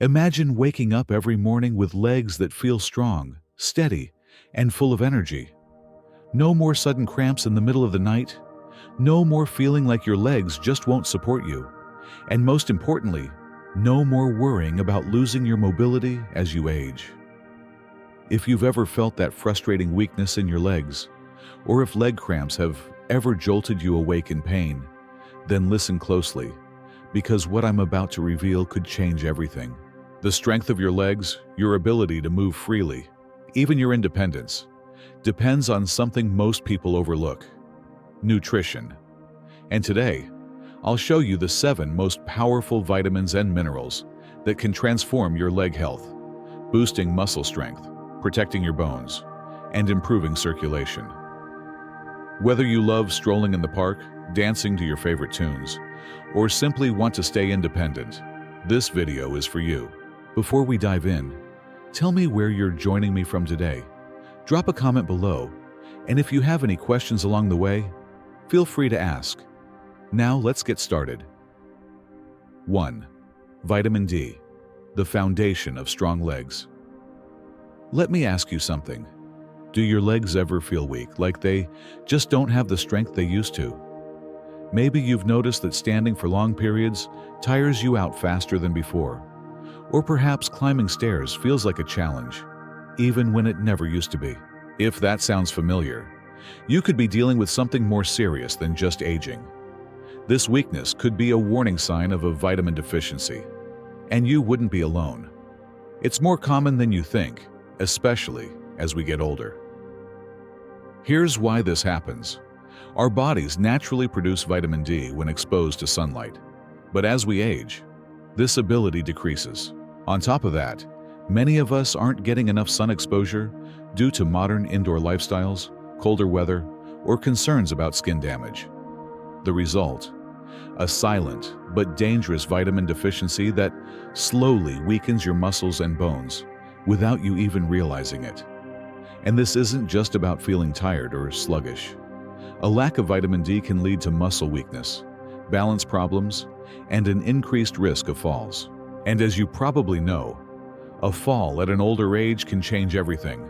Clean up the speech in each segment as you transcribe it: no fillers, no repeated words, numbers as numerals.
Imagine waking up every morning with legs that feel strong, steady, and full of energy. No more sudden cramps in the middle of the night. No more feeling like your legs just won't support you. And most importantly, no more worrying about losing your mobility as you age. If you've ever felt that frustrating weakness in your legs, or if leg cramps have ever jolted you awake in pain, then listen closely, because what I'm about to reveal could change everything. The strength of your legs, your ability to move freely, even your independence, depends on something most people overlook: nutrition. And today, I'll show you the 7 most powerful vitamins and minerals that can transform your leg health, boosting muscle strength, protecting your bones, and improving circulation. Whether you love strolling in the park, dancing to your favorite tunes, or simply want to stay independent, this video is for you. Before we dive in, tell me where you're joining me from today. Drop a comment below, and if you have any questions along the way, feel free to ask. Now let's get started. 1. Vitamin D, the foundation of strong legs. Let me ask you something. Do your legs ever feel weak, like they just don't have the strength they used to? Maybe you've noticed that standing for long periods tires you out faster than before. Or perhaps climbing stairs feels like a challenge, even when it never used to be. If that sounds familiar, you could be dealing with something more serious than just aging. This weakness could be a warning sign of a vitamin deficiency, and you wouldn't be alone. It's more common than you think, especially as we get older. Here's why this happens. Our bodies naturally produce vitamin D when exposed to sunlight, but as we age, this ability decreases. On top of that, many of us aren't getting enough sun exposure due to modern indoor lifestyles, colder weather, or concerns about skin damage. The result? A silent but dangerous vitamin deficiency that slowly weakens your muscles and bones without you even realizing it. And this isn't just about feeling tired or sluggish. A lack of vitamin D can lead to muscle weakness, balance problems, and an increased risk of falls. And as you probably know, a fall at an older age can change everything.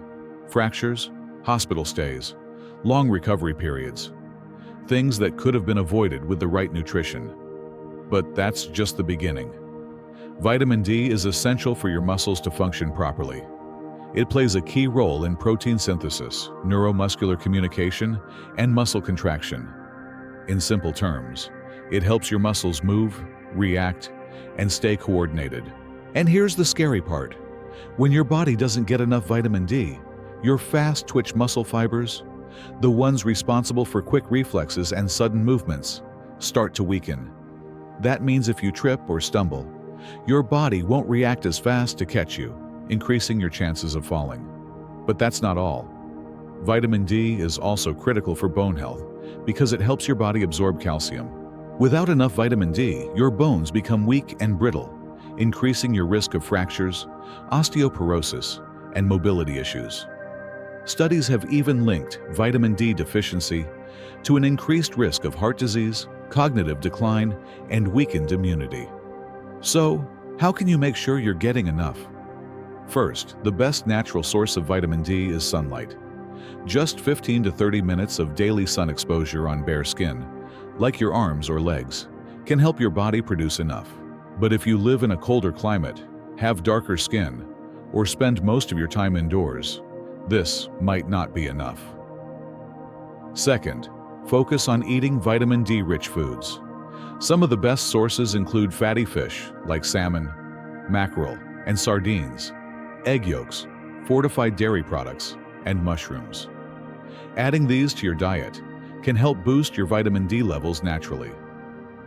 Fractures, hospital stays, long recovery periods, things that could have been avoided with the right nutrition. But that's just the beginning. Vitamin D is essential for your muscles to function properly. It plays a key role in protein synthesis, neuromuscular communication, and muscle contraction. In simple terms, it helps your muscles move, react, and stay coordinated. And here's the scary part. When your body doesn't get enough vitamin D, your fast-twitch muscle fibers, the ones responsible for quick reflexes and sudden movements, start to weaken. That means if you trip or stumble, your body won't react as fast to catch you, increasing your chances of falling. But that's not all. Vitamin D is also critical for bone health because it helps your body absorb calcium. Without enough vitamin D, your bones become weak and brittle, increasing your risk of fractures, osteoporosis, and mobility issues. Studies have even linked vitamin D deficiency to an increased risk of heart disease, cognitive decline, and weakened immunity. So, how can you make sure you're getting enough? First, the best natural source of vitamin D is sunlight. Just 15 to 30 minutes of daily sun exposure on bare skin, like your arms or legs, can help your body produce enough. But if you live in a colder climate, have darker skin, or spend most of your time indoors, this might not be enough. Second, focus on eating vitamin D-rich foods. Some of the best sources include fatty fish like salmon, mackerel, and sardines, egg yolks, fortified dairy products, and mushrooms. Adding these to your diet can help boost your vitamin D levels naturally.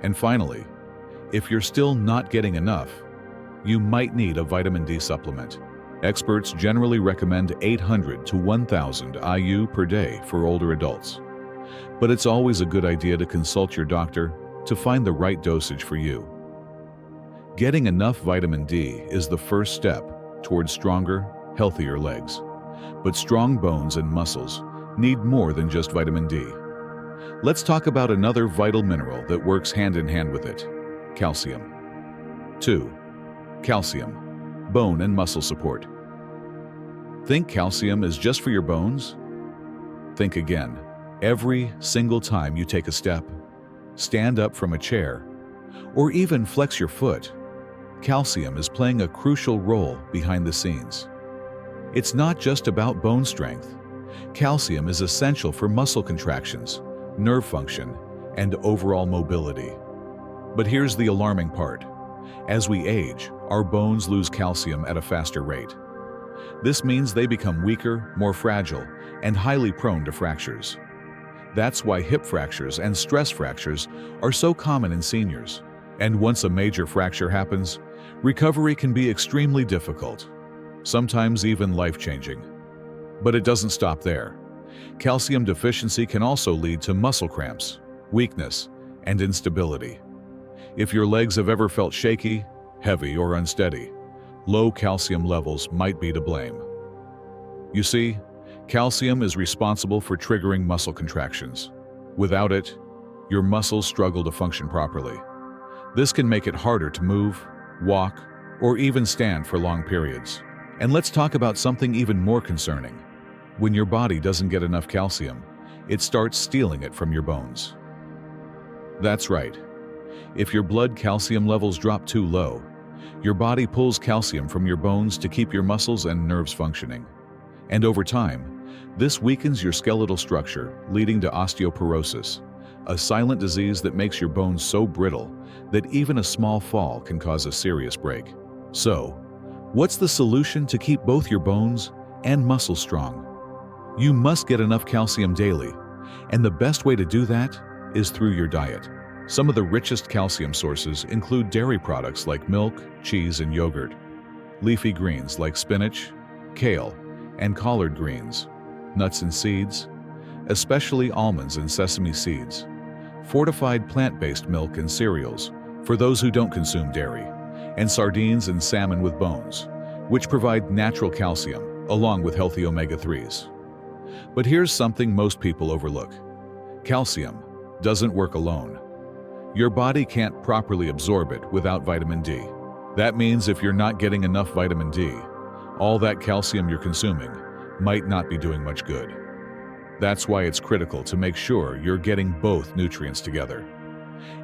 And finally, if you're still not getting enough, you might need a vitamin D supplement. Experts generally recommend 800 to 1,000 IU per day for older adults. But it's always a good idea to consult your doctor to find the right dosage for you. Getting enough vitamin D is the first step towards stronger, healthier legs. But strong bones and muscles need more than just vitamin D. Let's talk about another vital mineral that works hand in hand with it: calcium. 2. Calcium. bone and muscle support. Think calcium is just for your bones? Think again. Every single time you take a step, stand up from a chair, or even flex your foot, calcium is playing a crucial role behind the scenes. It's not just about bone strength. Calcium is essential for muscle contractions, nerve function, and overall mobility. But here's the alarming part. As we age, our bones lose calcium at a faster rate. This means they become weaker, more fragile, and highly prone to fractures. That's why hip fractures and stress fractures are so common in seniors. And once a major fracture happens, recovery can be extremely difficult, sometimes even life-changing. But it doesn't stop there. Calcium deficiency can also lead to muscle cramps, weakness, and instability. If your legs have ever felt shaky, heavy, or unsteady, low calcium levels might be to blame. You see, calcium is responsible for triggering muscle contractions. Without it, your muscles struggle to function properly. This can make it harder to move, walk, or even stand for long periods. And let's talk about something even more concerning. When your body doesn't get enough calcium, it starts stealing it from your bones. That's right. If your blood calcium levels drop too low, your body pulls calcium from your bones to keep your muscles and nerves functioning. And over time, this weakens your skeletal structure, leading to osteoporosis, a silent disease that makes your bones so brittle that even a small fall can cause a serious break. So, what's the solution to keep both your bones and muscles strong? You must get enough calcium daily, and the best way to do that is through your diet. Some of the richest calcium sources include dairy products like milk, cheese, and yogurt, leafy greens like spinach, kale, and collard greens, nuts and seeds, especially almonds and sesame seeds, fortified plant-based milk and cereals for those who don't consume dairy, and sardines and salmon with bones, which provide natural calcium along with healthy omega-3s. But here's something most people overlook. Calcium doesn't work alone. Your body can't properly absorb it without vitamin D. That means if you're not getting enough vitamin D, all that calcium you're consuming might not be doing much good. That's why it's critical to make sure you're getting both nutrients together.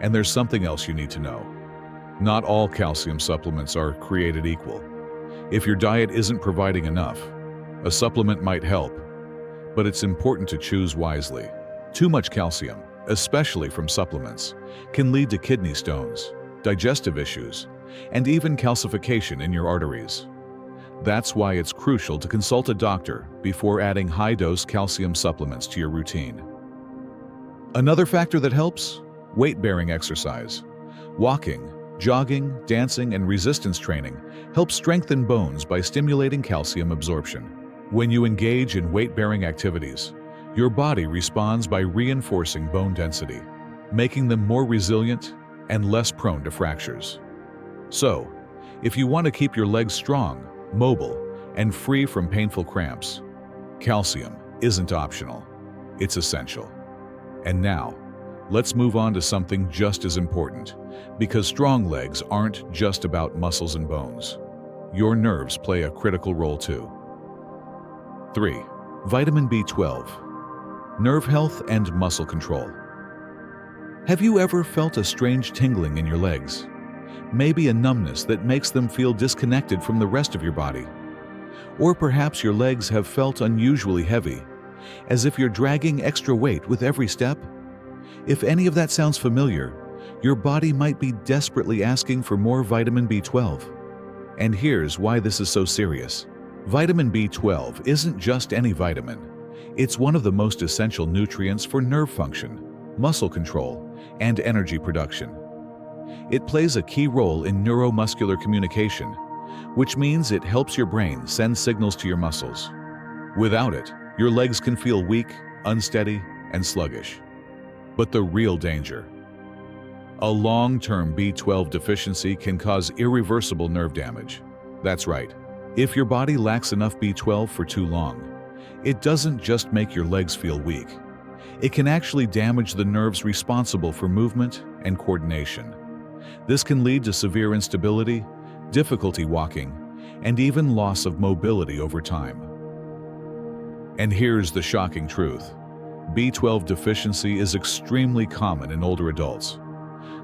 And there's something else you need to know. Not all calcium supplements are created equal. If your diet isn't providing enough, a supplement might help, but it's important to choose wisely. Too much calcium, especially from supplements, can lead to kidney stones, digestive issues, and even calcification in your arteries. That's why it's crucial to consult a doctor before adding high-dose calcium supplements to your routine. Another factor that helps? Weight-bearing exercise. Walking, jogging, dancing, and resistance training help strengthen bones by stimulating calcium absorption. When you engage in weight-bearing activities, your body responds by reinforcing bone density, making them more resilient and less prone to fractures. So, if you want to keep your legs strong, mobile, and free from painful cramps, calcium isn't optional. It's essential. And now, let's move on to something just as important, because strong legs aren't just about muscles and bones. Your nerves play a critical role too. 3. Vitamin B12. Nerve health and muscle control. Have you ever felt a strange tingling in your legs? Maybe a numbness that makes them feel disconnected from the rest of your body. Or perhaps your legs have felt unusually heavy, as if you're dragging extra weight with every step? If any of that sounds familiar, your body might be desperately asking for more vitamin B12. And here's why this is so serious. Vitamin B12 isn't just any vitamin. It's one of the most essential nutrients for nerve function, muscle control, and energy production. It plays a key role in neuromuscular communication, which means it helps your brain send signals to your muscles. Without it, your legs can feel weak, unsteady, and sluggish. But the real danger: a long-term B12 deficiency can cause irreversible nerve damage. That's right. If your body lacks enough B12 for too long, it doesn't just make your legs feel weak. It can actually damage the nerves responsible for movement and coordination. This can lead to severe instability, difficulty walking, and even loss of mobility over time. And here's the shocking truth. B12 deficiency is extremely common in older adults,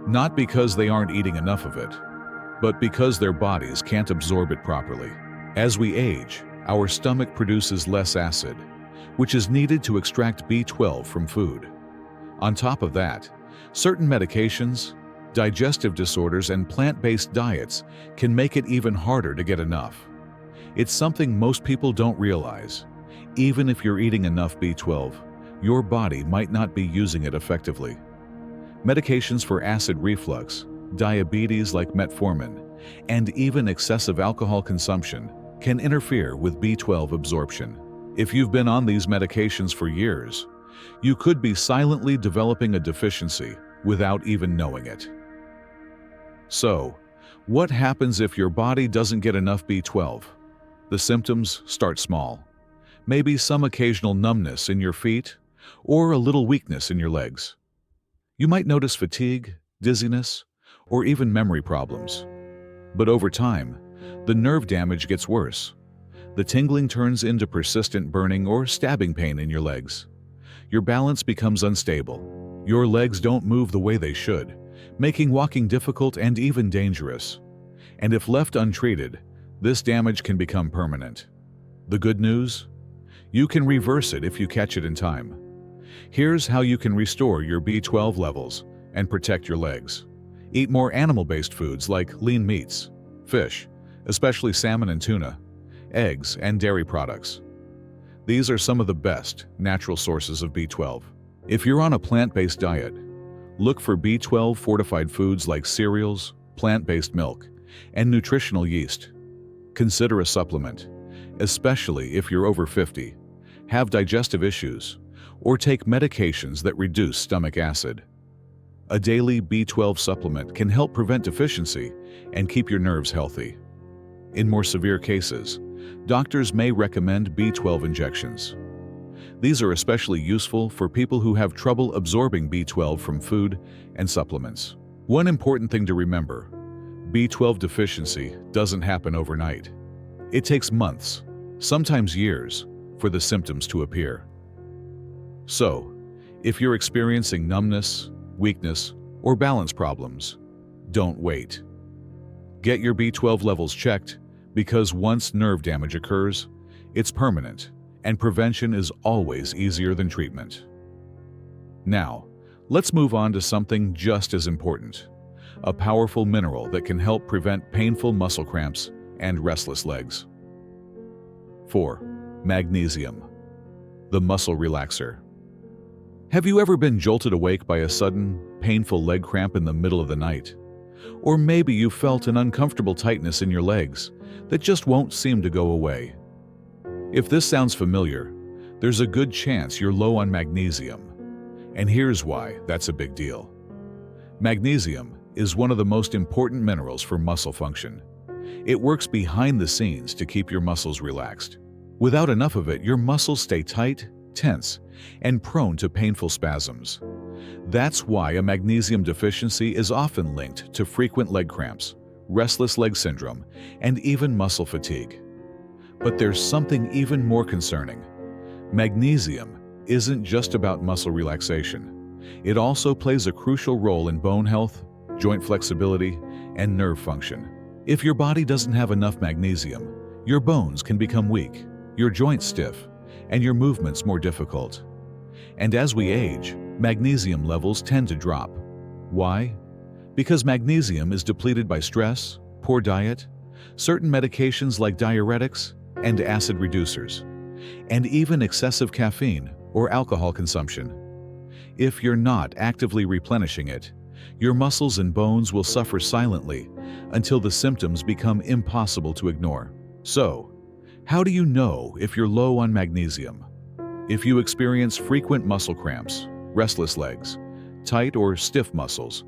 not because they aren't eating enough of it, but because their bodies can't absorb it properly. As we age, our stomach produces less acid, which is needed to extract B12 from food. On top of that, certain medications, digestive disorders, and plant-based diets can make it even harder to get enough. It's something most people don't realize. Even if you're eating enough B12, your body might not be using it effectively. Medications for acid reflux, diabetes like metformin, and even excessive alcohol consumption can interfere with B12 absorption. If you've been on these medications for years, you could be silently developing a deficiency without even knowing it. So, what happens if your body doesn't get enough B12? The symptoms start small. Maybe some occasional numbness in your feet or a little weakness in your legs. You might notice fatigue, dizziness, or even memory problems. But over time, the nerve damage gets worse. The tingling turns into persistent burning or stabbing pain in your legs. Your balance becomes unstable. Your legs don't move the way they should, making walking difficult and even dangerous. And if left untreated, this damage can become permanent. The good news? You can reverse it if you catch it in time. Here's how you can restore your B12 levels and protect your legs. Eat more animal-based foods like lean meats, fish, especially salmon and tuna, eggs, and dairy products. These are some of the best natural sources of B12. If you're on a plant-based diet, look for B12 fortified foods like cereals, plant-based milk, and nutritional yeast. Consider a supplement, especially if you're over 50, have digestive issues, or take medications that reduce stomach acid. A daily B12 supplement can help prevent deficiency and keep your nerves healthy. In more severe cases, doctors may recommend B12 injections. These are especially useful for people who have trouble absorbing B12 from food and supplements. One important thing to remember: B12 deficiency doesn't happen overnight. It takes months, sometimes years, for the symptoms to appear. So, if you're experiencing numbness, weakness, or balance problems, don't wait. Get your B12 levels checked, because once nerve damage occurs, it's permanent, and prevention is always easier than treatment. Now, let's move on to something just as important: a powerful mineral that can help prevent painful muscle cramps and restless legs. 4. Magnesium, the muscle relaxer. Have you ever been jolted awake by a sudden, painful leg cramp in the middle of the night? Or maybe you felt an uncomfortable tightness in your legs that just won't seem to go away. If this sounds familiar, there's a good chance you're low on magnesium. And here's why that's a big deal. Magnesium is one of the most important minerals for muscle function. It works behind the scenes to keep your muscles relaxed. Without enough of it, your muscles stay tight, tense, and prone to painful spasms. That's why a magnesium deficiency is often linked to frequent leg cramps, restless leg syndrome, and even muscle fatigue. But there's something even more concerning. Magnesium isn't just about muscle relaxation. It also plays a crucial role in bone health, joint flexibility, and nerve function. If your body doesn't have enough magnesium, your bones can become weak, your joints stiff, and your movements more difficult. And as we age, magnesium levels tend to drop. Why? Because magnesium is depleted by stress, poor diet, certain medications like diuretics and acid reducers, and even excessive caffeine or alcohol consumption. If you're not actively replenishing it, your muscles and bones will suffer silently until the symptoms become impossible to ignore. So, how do you know if you're low on magnesium? If you experience frequent muscle cramps, restless legs, tight or stiff muscles,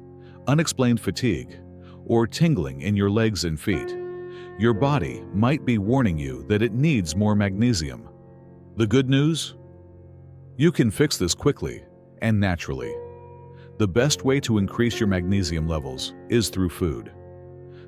unexplained fatigue, or tingling in your legs and feet, your body might be warning you that it needs more magnesium. The good news? You can fix this quickly and naturally. The best way to increase your magnesium levels is through food.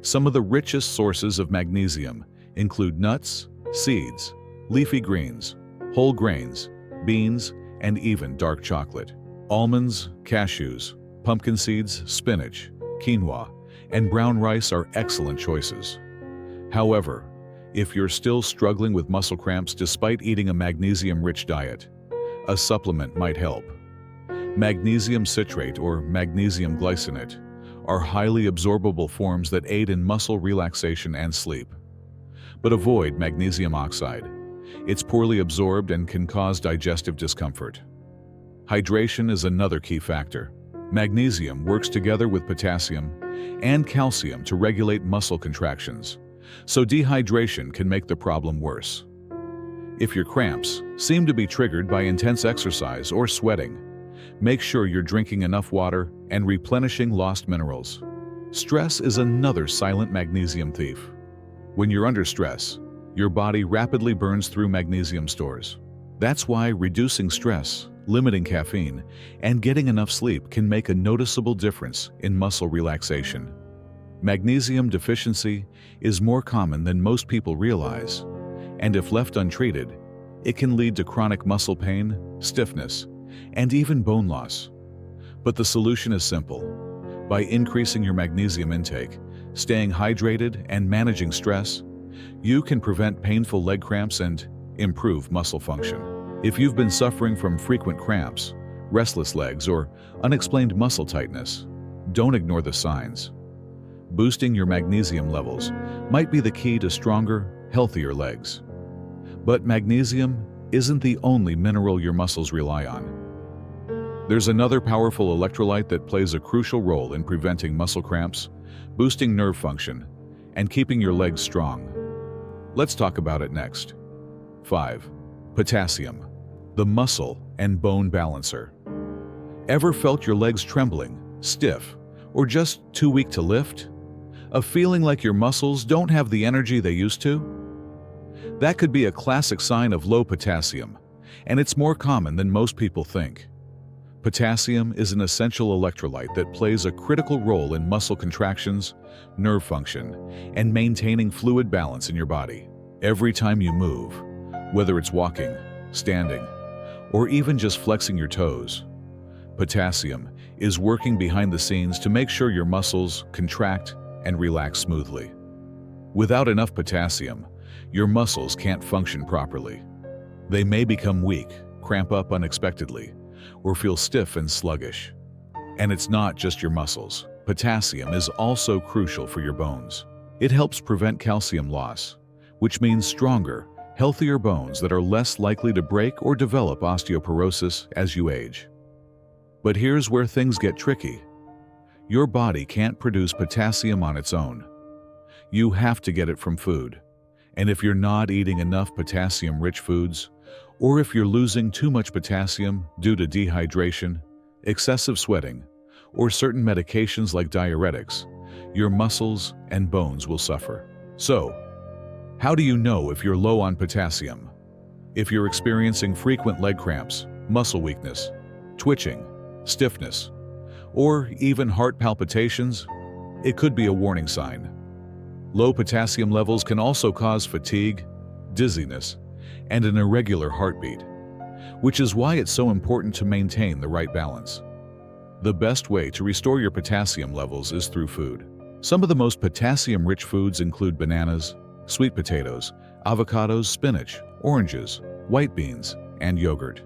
Some of the richest sources of magnesium Include nuts, seeds, leafy greens, whole grains, beans, and even dark chocolate. Almonds, cashews, pumpkin seeds, spinach, quinoa, and brown rice are excellent choices. However, if you're still struggling with muscle cramps despite eating a magnesium-rich diet, a supplement might help. Magnesium citrate or magnesium glycinate are highly absorbable forms that aid in muscle relaxation and sleep. But avoid magnesium oxide. It's poorly absorbed and can cause digestive discomfort. Hydration is another key factor. Magnesium works together with potassium and calcium to regulate muscle contractions, so dehydration can make the problem worse. If your cramps seem to be triggered by intense exercise or sweating, make sure you're drinking enough water and replenishing lost minerals. Stress is another silent magnesium thief. When you're under stress, your body rapidly burns through magnesium stores. That's why reducing stress, limiting caffeine, and getting enough sleep can make a noticeable difference in muscle relaxation. Magnesium deficiency is more common than most people realize, and if left untreated, it can lead to chronic muscle pain, stiffness, and even bone loss. But the solution is simple. By increasing your magnesium intake, staying hydrated, and managing stress, you can prevent painful leg cramps and improve muscle function. If you've been suffering from frequent cramps, restless legs, or unexplained muscle tightness, don't ignore the signs. Boosting your magnesium levels might be the key to stronger, healthier legs. But magnesium isn't the only mineral your muscles rely on. There's another powerful electrolyte that plays a crucial role in preventing muscle cramps, boosting nerve function, and keeping your legs strong. Let's talk about it next. 5. Potassium, the muscle and bone balancer. Ever felt your legs trembling, stiff, or just too weak to lift? A feeling like your muscles don't have the energy they used to? That could be a classic sign of low potassium, and it's more common than most people think. Potassium is an essential electrolyte that plays a critical role in muscle contractions, nerve function, and maintaining fluid balance in your body. Every time you move, whether it's walking, standing, or even just flexing your toes, potassium is working behind the scenes to make sure your muscles contract and relax smoothly. Without enough potassium, your muscles can't function properly. They may become weak, cramp up unexpectedly, or feel stiff and sluggish. And it's not just your muscles. Potassium is also crucial for your bones. It helps prevent calcium loss, which means stronger, healthier bones that are less likely to break or develop osteoporosis as you age. But here's where things get tricky. Your body can't produce potassium on its own. You have to get it from food. And if you're not eating enough potassium-rich foods, or if you're losing too much potassium due to dehydration, excessive sweating, or certain medications like diuretics, your muscles and bones will suffer. So, how do you know if you're low on potassium? If you're experiencing frequent leg cramps, muscle weakness, twitching, stiffness, or even heart palpitations, it could be a warning sign. Low potassium levels can also cause fatigue, dizziness, and an irregular heartbeat, which is why it's so important to maintain the right balance. The best way to restore your potassium levels is through food. Some of the most potassium-rich foods include bananas, sweet potatoes, avocados, spinach, oranges, white beans, and yogurt.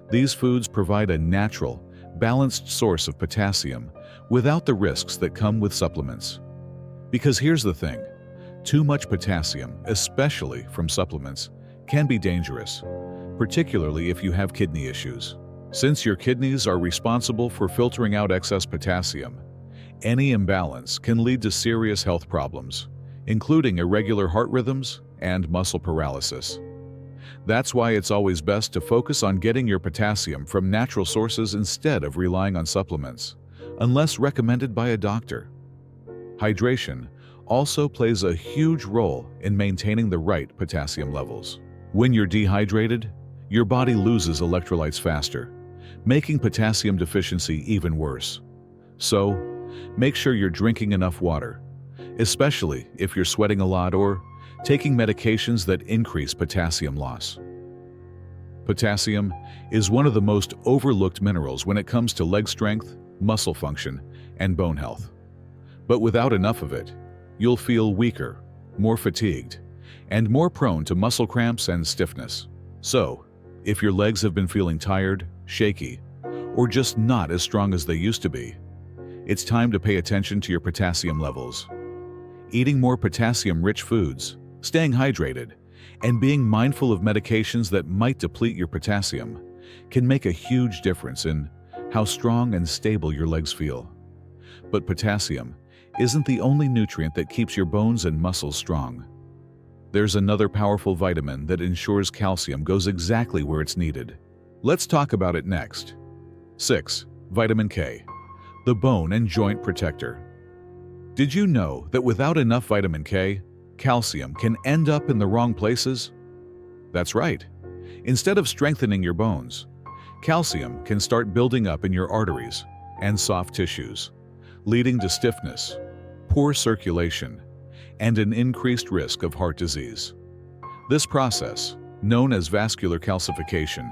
These foods provide a natural, balanced source of potassium without the risks that come with supplements. Because here's the thing, too much potassium, especially from supplements, can be dangerous, particularly if you have kidney issues. Since your kidneys are responsible for filtering out excess potassium, any imbalance can lead to serious health problems, including irregular heart rhythms and muscle paralysis. That's why it's always best to focus on getting your potassium from natural sources instead of relying on supplements, unless recommended by a doctor. Hydration also plays a huge role in maintaining the right potassium levels. When you're dehydrated, your body loses electrolytes faster, making potassium deficiency even worse. So, make sure you're drinking enough water, especially if you're sweating a lot or taking medications that increase potassium loss. Potassium is one of the most overlooked minerals when it comes to leg strength, muscle function, and bone health. But without enough of it, you'll feel weaker, more fatigued, and more prone to muscle cramps and stiffness. So, if your legs have been feeling tired, shaky, or just not as strong as they used to be, it's time to pay attention to your potassium levels. Eating more potassium-rich foods, staying hydrated, and being mindful of medications that might deplete your potassium can make a huge difference in how strong and stable your legs feel. But potassium isn't the only nutrient that keeps your bones and muscles strong. There's another powerful vitamin that ensures calcium goes exactly where it's needed. Let's talk about it next. 6. Vitamin K, the bone and joint protector. Did you know that without enough vitamin K, calcium can end up in the wrong places? That's right. Instead of strengthening your bones, calcium can start building up in your arteries and soft tissues, leading to stiffness, poor circulation, and an increased risk of heart disease. This process, known as vascular calcification,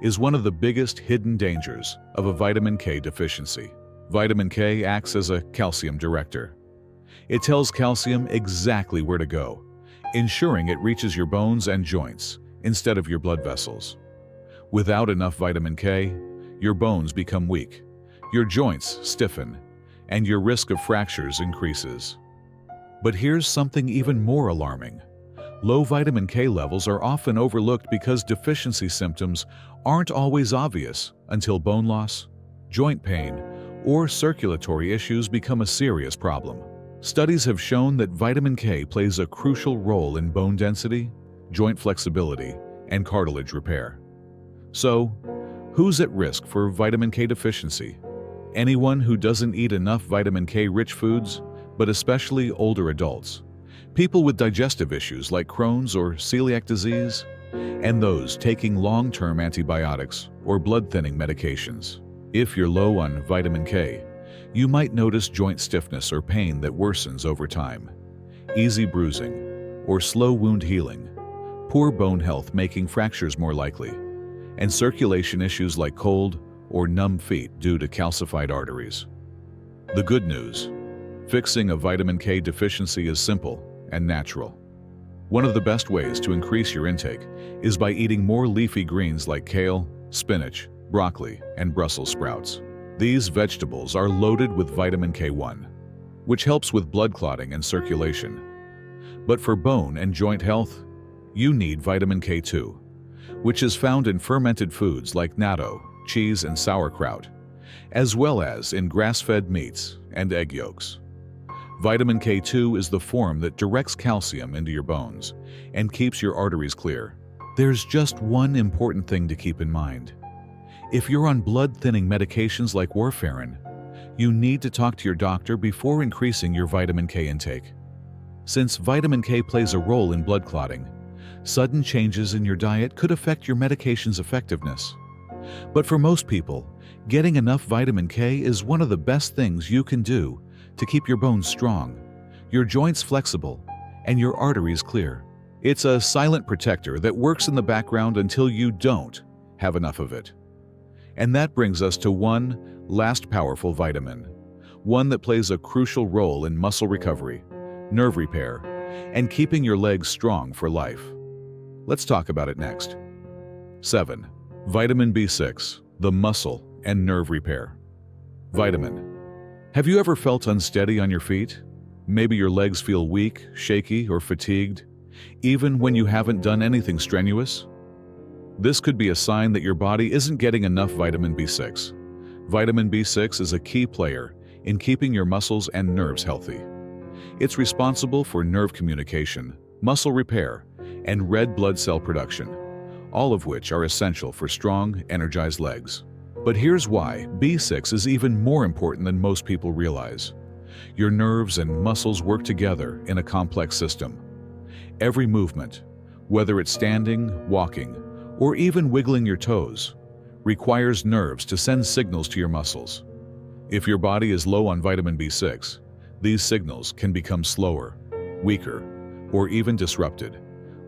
is one of the biggest hidden dangers of a vitamin K deficiency. Vitamin K acts as a calcium director. It tells calcium exactly where to go, ensuring it reaches your bones and joints instead of your blood vessels. Without enough vitamin K, your bones become weak, your joints stiffen, and your risk of fractures increases. But here's something even more alarming. Low vitamin K levels are often overlooked because deficiency symptoms aren't always obvious until bone loss, joint pain, or circulatory issues become a serious problem. Studies have shown that vitamin K plays a crucial role in bone density, joint flexibility, and cartilage repair. So, who's at risk for vitamin K deficiency? Anyone who doesn't eat enough vitamin K-rich foods, but especially older adults, people with digestive issues like Crohn's or celiac disease, and those taking long-term antibiotics or blood-thinning medications. If you're low on vitamin K, you might notice joint stiffness or pain that worsens over time, easy bruising, or slow wound healing, poor bone health making fractures more likely, and circulation issues like cold or numb feet due to calcified arteries. The good news: fixing a vitamin K deficiency is simple and natural. One of the best ways to increase your intake is by eating more leafy greens like kale, spinach, broccoli, and Brussels sprouts. These vegetables are loaded with vitamin K1, which helps with blood clotting and circulation. But for bone and joint health, you need vitamin K2, which is found in fermented foods like natto, cheese, and sauerkraut, as well as in grass-fed meats and egg yolks. Vitamin K2 is the form that directs calcium into your bones and keeps your arteries clear. There's just one important thing to keep in mind. If you're on blood-thinning medications like warfarin, you need to talk to your doctor before increasing your vitamin K intake. Since vitamin K plays a role in blood clotting, sudden changes in your diet could affect your medication's effectiveness. But for most people, getting enough vitamin K is one of the best things you can do to keep your bones strong, your joints flexible, and your arteries clear. It's a silent protector that works in the background until you don't have enough of it. And that brings us to one last powerful vitamin, one that plays a crucial role in muscle recovery, nerve repair, and keeping your legs strong for life. Let's talk about it next. 7. Vitamin B6, the muscle and nerve repair. Vitamin. Have you ever felt unsteady on your feet? Maybe your legs feel weak, shaky, or fatigued, even when you haven't done anything strenuous? This could be a sign that your body isn't getting enough vitamin B6. Vitamin B6 is a key player in keeping your muscles and nerves healthy. It's responsible for nerve communication, muscle repair, and red blood cell production, all of which are essential for strong, energized legs. But here's why B6 is even more important than most people realize. Your nerves and muscles work together in a complex system. Every movement, whether it's standing, walking, or even wiggling your toes, requires nerves to send signals to your muscles. If your body is low on vitamin B6, these signals can become slower, weaker, or even disrupted,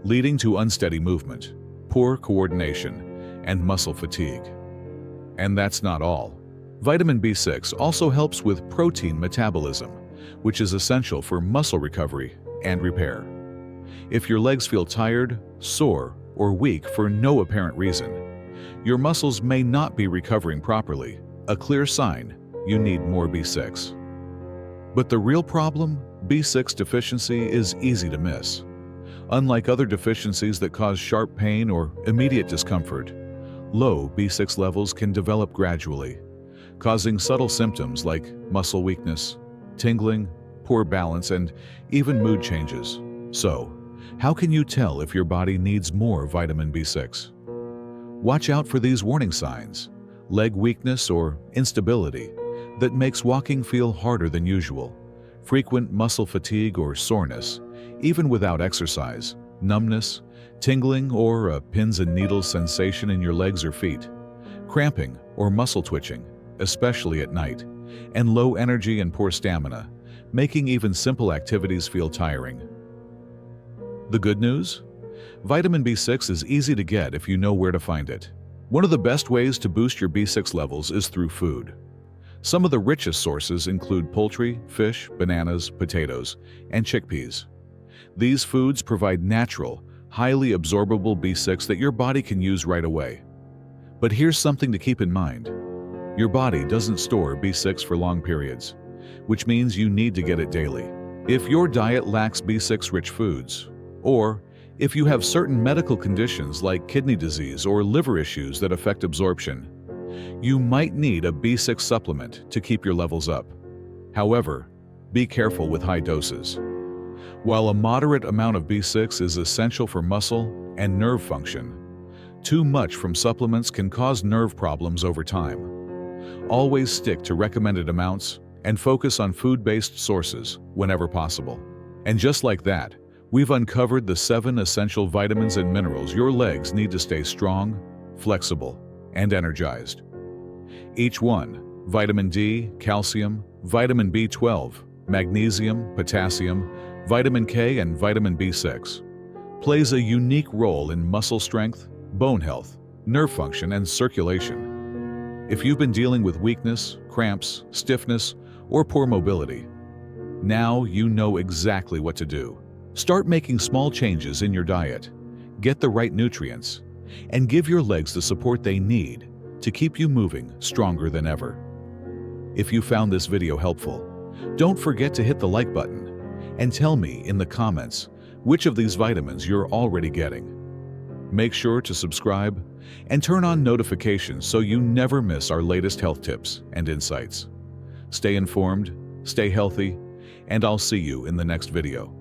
leading to unsteady movement, poor coordination, and muscle fatigue. And that's not all. Vitamin B6 also helps with protein metabolism, which is essential for muscle recovery and repair. If your legs feel tired, sore, or weak for no apparent reason, your muscles may not be recovering properly, a clear sign you need more B6. But the real problem, B6 deficiency, is easy to miss. Unlike other deficiencies that cause sharp pain or immediate discomfort, low B6 levels can develop gradually, causing subtle symptoms like muscle weakness, tingling, poor balance, and even mood changes. So, how can you tell if your body needs more vitamin B6? Watch out for these warning signs: leg weakness or instability that makes walking feel harder than usual, frequent muscle fatigue or soreness, even without exercise, numbness, tingling or a pins and needles sensation in your legs or feet, cramping or muscle twitching, especially at night, and low energy and poor stamina, making even simple activities feel tiring. The good news? Vitamin B6 is easy to get if you know where to find it. One of the best ways to boost your B6 levels is through food. Some of the richest sources include poultry, fish, bananas, potatoes, and chickpeas. These foods provide natural, highly absorbable B6 that your body can use right away. But here's something to keep in mind. Your body doesn't store B6 for long periods, which means you need to get it daily. If your diet lacks B6-rich foods, or if you have certain medical conditions like kidney disease or liver issues that affect absorption, you might need a B6 supplement to keep your levels up. However, be careful with high doses. While a moderate amount of B6 is essential for muscle and nerve function, too much from supplements can cause nerve problems over time. Always stick to recommended amounts and focus on food-based sources whenever possible. And just like that, we've uncovered the 7 essential vitamins and minerals your legs need to stay strong, flexible, and energized. Each one, vitamin D, calcium, vitamin B12, magnesium, potassium, vitamin K, and vitamin B6, plays a unique role in muscle strength, bone health, nerve function, and circulation. If you've been dealing with weakness, cramps, stiffness, or poor mobility, now you know exactly what to do. Start making small changes in your diet, get the right nutrients, and give your legs the support they need to keep you moving stronger than ever. If you found this video helpful, don't forget to hit the like button and tell me in the comments which of these vitamins you're already getting. Make sure to subscribe and turn on notifications so you never miss our latest health tips and insights. Stay informed, stay healthy, and I'll see you in the next video.